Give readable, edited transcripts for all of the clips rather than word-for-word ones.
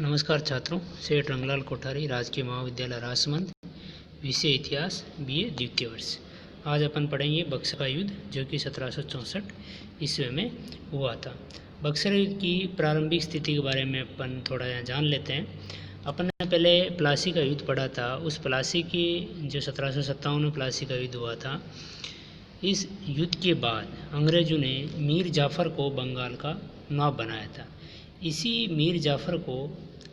नमस्कार छात्रों, सेठ रंगलाल कोठारी, राजकीय महाविद्यालय राजसमंद, विषय इतिहास, BA द्वितीय वर्ष। आज अपन पढ़ेंगे बक्सर का युद्ध, जो कि 1764 ईस्वी में हुआ था। बक्सर युद्ध की प्रारंभिक स्थिति के बारे में अपन थोड़ा यहाँ जान लेते हैं। अपन ने पहले प्लासी का युद्ध पढ़ा था। उस प्लासी की जो 1757 में प्लासी का युद्ध हुआ था, इस युद्ध के बाद अंग्रेजों ने मीर जाफ़र को बंगाल का नवाब बनाया था। इसी मीर जाफ़र को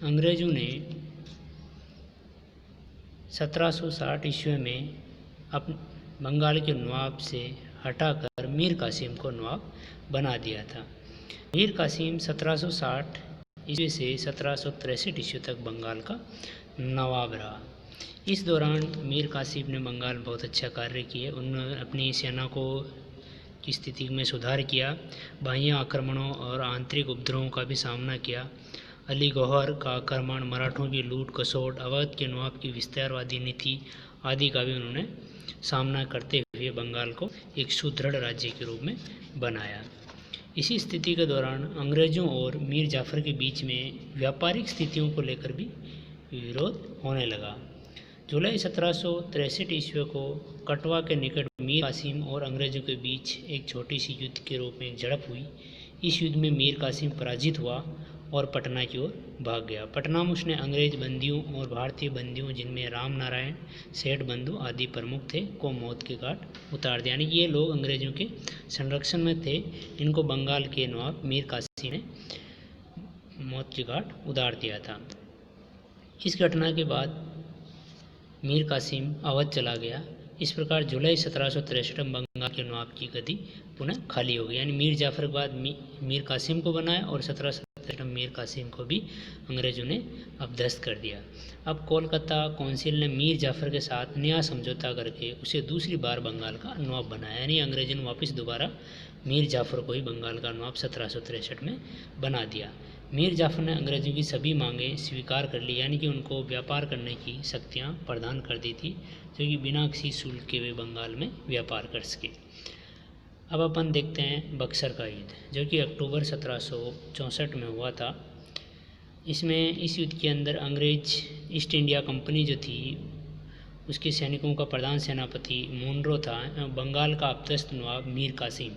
अंग्रेज़ों ने 1760 ईस्वी में बंगाल के नवाब से हटाकर मीर कासिम को नवाब बना दिया था। मीर कासिम 1760 ईस्वी से 1763 ईस्वी तक बंगाल का नवाब रहा। इस दौरान मीर कासिम ने बंगाल में बहुत अच्छा कार्य किए। उन्होंने अपनी सेना की स्थिति में सुधार किया, बाह्य आक्रमणों और आंतरिक उपद्रवों का भी सामना किया। अली गौहर का आक्रमण, मराठों की लूट खसोट, अवध के नवाब की विस्तारवादी नीति आदि का भी उन्होंने सामना करते हुए बंगाल को एक सुदृढ़ राज्य के रूप में बनाया। इसी स्थिति के दौरान अंग्रेज़ों और मीर जाफ़र के बीच में व्यापारिक स्थितियों को लेकर भी विरोध होने लगा। जुलाई 1763 ईस्वी को कटवा के निकट मीर कासिम और अंग्रेज़ों के बीच एक छोटी सी युद्ध के रूप में झड़प हुई। इस युद्ध में मीर कासिम पराजित हुआ और पटना की ओर भाग गया। पटना में उसने अंग्रेज बंदियों और भारतीय बंदियों, जिनमें राम नारायण, सेठ बंधु आदि प्रमुख थे, को मौत के घाट उतार दिया। यानी ये लोग अंग्रेजों के संरक्षण में थे। इनको बंगाल के नवाब मीर कासिम ने मौत के घाट उतार दिया था। इस घटना के बाद मीर कासिम अवध चला गया। इस प्रकार जुलाई 1763 में बंगाल के नवाब की गद्दी पुनः खाली हो गई। यानी मीर जाफ़र के बाद मीर कासिम को बनाया और 1763 में मीर कासिम को भी अंग्रेज़ों ने अपदस्थ कर दिया। अब कोलकाता कौंसिल ने मीर जाफ़र के साथ नया समझौता करके उसे दूसरी बार बंगाल का नवाब बनाया। यानी अंग्रेज़ों ने वापस दोबारा मीर जाफ़र को ही बंगाल का नवाब 1763 में बना दिया। मीर जाफ़र ने अंग्रेज़ों की सभी मांगें स्वीकार कर ली, यानी कि उनको व्यापार करने की शक्तियाँ प्रदान कर दी थी, जो कि बिना किसी शुल्क के वे बंगाल में व्यापार कर सके। अब अपन देखते हैं बक्सर का युद्ध, जो कि अक्टूबर 1764 में हुआ था। इस युद्ध के अंदर अंग्रेज ईस्ट इंडिया कंपनी जो थी, उसके सैनिकों का प्रधान सेनापति मुनरो था। बंगाल का अपदस्थ नवाब मीर कासिम,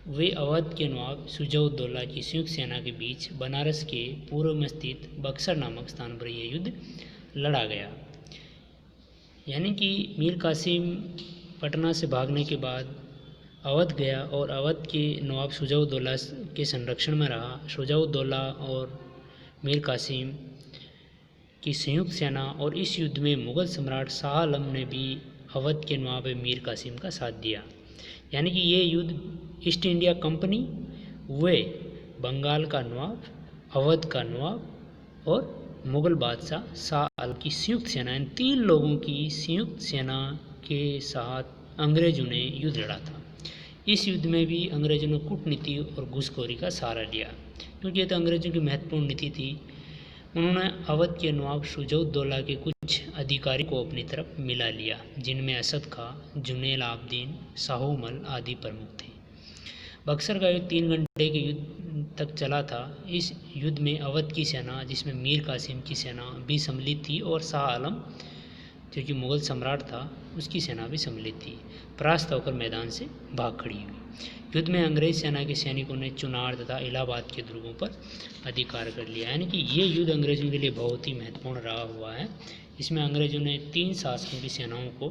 वे अवध के नवाब शुजा-उद-दौला की संयुक्त सेना के बीच बनारस के पूर्व में स्थित बक्सर नामक स्थान पर यह युद्ध लड़ा गया। यानी कि मीर कासिम पटना से भागने के बाद अवध गया और अवध के नवाब शुजा-उद-दौला के संरक्षण में रहा। शुजा-उद-दौला और मीर कासिम की संयुक्त सेना और इस युद्ध में मुग़ल सम्राट शाह आलम ने भी अवध के नवाब मीर कासिम का साथ दिया। यानी कि ये युद्ध ईस्ट इंडिया कंपनी, वे बंगाल का नवाब, अवध का नवाब और मुग़ल बादशाह शाह आलम की संयुक्त सेना, इन तीन लोगों की संयुक्त सेना के साथ अंग्रेज़ों ने युद्ध लड़ा था। इस युद्ध में भी अंग्रेज़ों ने कूटनीति और घूसखोरी का सहारा लिया, क्योंकि ये तो अंग्रेज़ों की महत्वपूर्ण नीति थी। उन्होंने अवध के नवाब शुजा-उद-दौला के कुछ अधिकारी को अपनी तरफ मिला लिया, जिनमें असद खां, जुनैल आबदीन, शाहूमल आदि प्रमुख थे। बक्सर का युद्ध 3 घंटे के युद्ध तक चला था। इस युद्ध में अवध की सेना, जिसमें मीर कासिम की सेना भी सम्मिलित थी, और शाह आलम, जो कि मुग़ल सम्राट था, उसकी सेना भी सम्मिलित थी, परास्त होकर मैदान से भाग खड़ी हुई। युद्ध में अंग्रेज सेना के सैनिकों ने चुनार तथा इलाहाबाद के दुर्गों पर अधिकार कर लिया। यानी कि ये युद्ध अंग्रेज़ों के लिए बहुत ही महत्वपूर्ण रहा हुआ है। इसमें अंग्रेज़ों ने 3 शासकों की सेनाओं को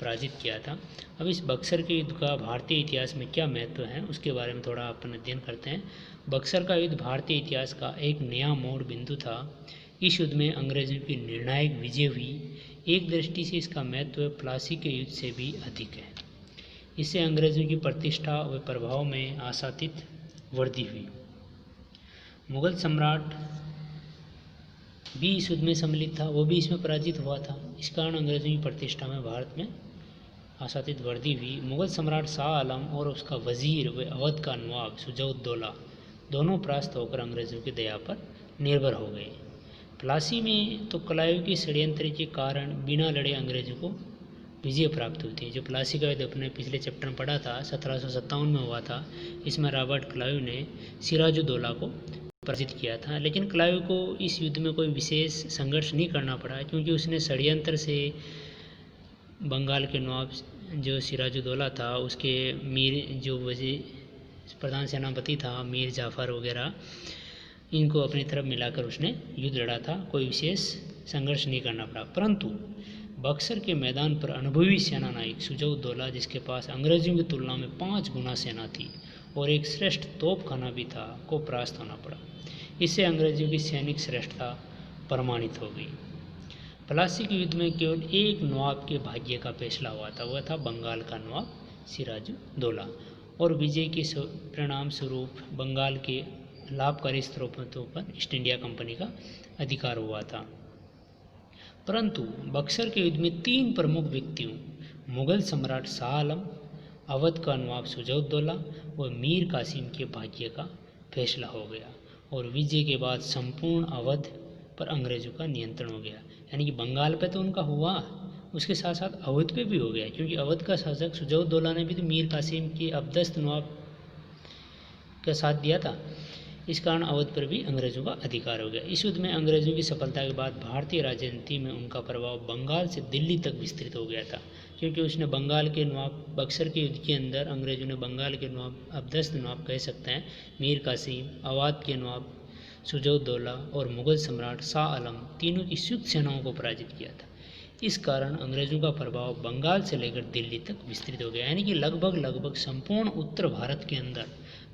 पराजित किया था। अब इस बक्सर के युद्ध का भारतीय इतिहास में क्या महत्व है, उसके बारे में थोड़ा अपन अध्ययन करते हैं। बक्सर का युद्ध भारतीय इतिहास का एक नया मोड़ बिंदु था। इस युद्ध में अंग्रेज़ों की निर्णायक विजय हुई। एक दृष्टि से इसका महत्व प्लासी के युद्ध से भी अधिक है। इससे अंग्रेज़ों की प्रतिष्ठा व प्रभाव में आशातीत वृद्धि हुई। मुग़ल सम्राट भी इस युद्ध में सम्मिलित था, वो भी इसमें पराजित हुआ था। इस कारण अंग्रेज़ों की प्रतिष्ठा में भारत में आशातीत वृद्धि हुई। मुग़ल सम्राट शाह आलम और उसका वजीर व अवध का नवाब शुजा-उद-दौला दोनों परास्त होकर अंग्रेज़ों की दया पर निर्भर हो गए। प्लासी में तो क्लाइव के षड्यंत्र के कारण बिना लड़े अंग्रेज़ों को विजय प्राप्त हुई थी। जो प्लासी का युद्ध अपने पिछले चैप्टर में पढ़ा था, 1757 में हुआ था। इसमें रॉबर्ट क्लाइव ने सिराजुद्दौला को पराजित किया था। लेकिन क्लाइव को इस युद्ध में कोई विशेष संघर्ष नहीं करना पड़ा, क्योंकि उसने षड्यंत्र से बंगाल के नवाब जो सिराजुद्दौला था, उसके मीर जो वजीर प्रधान सेनापति था मीर जाफ़र वगैरह, इनको अपनी तरफ मिलाकर उसने युद्ध लड़ा था। कोई विशेष संघर्ष नहीं करना पड़ा। परंतु बक्सर के मैदान पर अनुभवी सेना नायक शुजा-उद-दौला, जिसके पास अंग्रेजों की तुलना में 5 गुना सेना थी और एक श्रेष्ठ तोपखाना भी था, को परास्त होना पड़ा। इससे अंग्रेजों की सैनिक श्रेष्ठता प्रमाणित हो गई। प्लासी के युद्ध में केवल एक नवाब के भाग्य का फैसला हुआ था, वह था बंगाल का नवाब सिराजुद्दौला, और विजय के परिणाम स्वरूप बंगाल के लाभकारी स्रोतों पर ईस्ट इंडिया कंपनी का अधिकार हुआ था। परंतु बक्सर के युद्ध में 3 प्रमुख व्यक्तियों, मुगल सम्राट शाह आलम, अवध का नवाब शुजा-उद-दौला व मीर कासिम के भाग्य का फैसला हो गया और विजय के बाद संपूर्ण अवध पर अंग्रेजों का नियंत्रण हो गया। यानी कि बंगाल पे तो उनका हुआ, उसके साथ साथ अवध पे भी हो गया, क्योंकि अवध का शासक शुजा-उद-दौला ने भी तो मीर कासिम के अबदस्त नवाब का साथ दिया था। इस कारण अवध पर भी अंग्रेजों का अधिकार हो गया। इस युद्ध में अंग्रेजों की सफलता के बाद भारतीय राजनीति में उनका प्रभाव बंगाल से दिल्ली तक विस्तृत हो गया था, क्योंकि उसने बंगाल के नवाब, बक्सर के युद्ध के अंदर अंग्रेजों ने बंगाल के नवाब, अबदस्त नवाब कह सकते हैं, मीर कासिम, अवध के नवाब शुजा-उद-दौला और मुगल सम्राट शाह आलम, तीनों की संयुक्त सेनाओं को पराजित किया था। इस कारण अंग्रेजों का प्रभाव बंगाल से लेकर दिल्ली तक विस्तृत हो गया। यानी कि लगभग संपूर्ण उत्तर भारत के अंदर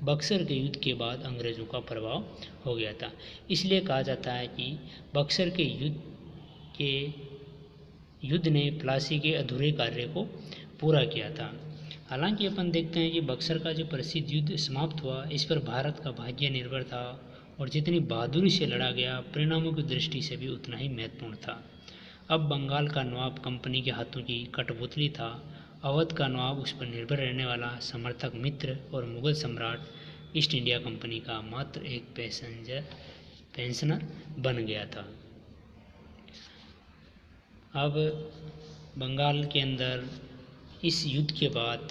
बक्सर के युद्ध के बाद अंग्रेजों का प्रभाव हो गया था। इसलिए कहा जाता है कि बक्सर के युद्ध ने प्लासी के अधूरे कार्य को पूरा किया था। हालांकि अपन देखते हैं कि बक्सर का जो प्रसिद्ध युद्ध समाप्त हुआ, इस पर भारत का भाग्य निर्भर था और जितनी बहादुरी से लड़ा गया, परिणामों की दृष्टि से भी उतना ही महत्वपूर्ण था। अब बंगाल का नवाब कंपनी के हाथों की कठपुतली था, अवध का नवाब उस पर निर्भर रहने वाला समर्थक मित्र और मुगल सम्राट ईस्ट इंडिया कंपनी का मात्र एक पेंशनर बन गया था। अब बंगाल के अंदर इस युद्ध के बाद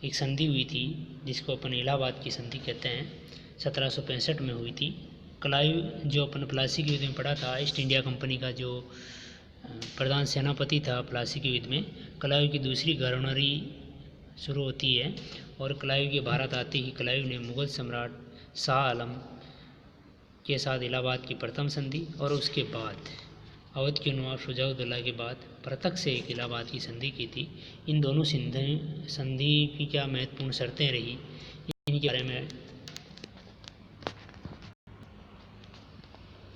एक संधि हुई थी, जिसको अपन इलाहाबाद की संधि कहते हैं, 1765 में हुई थी। क्लाइव जो अपन प्लासी के युद्ध में पढ़ा था, ईस्ट इंडिया कंपनी का जो प्रधान सेनापति था प्लासी के युद्ध में, क्लाइव की दूसरी गवर्नरी शुरू होती है और क्लाइव के भारत आते ही क्लाइव ने मुगल सम्राट शाह आलम के साथ इलाहाबाद की प्रथम संधि और उसके बाद अवध के नवाब शुजा-उद-दौला के बाद प्रत्यक्ष से एक इलाहाबाद की संधि की थी। इन दोनों संधि की क्या महत्वपूर्ण शर्तें रही, इनके बारे में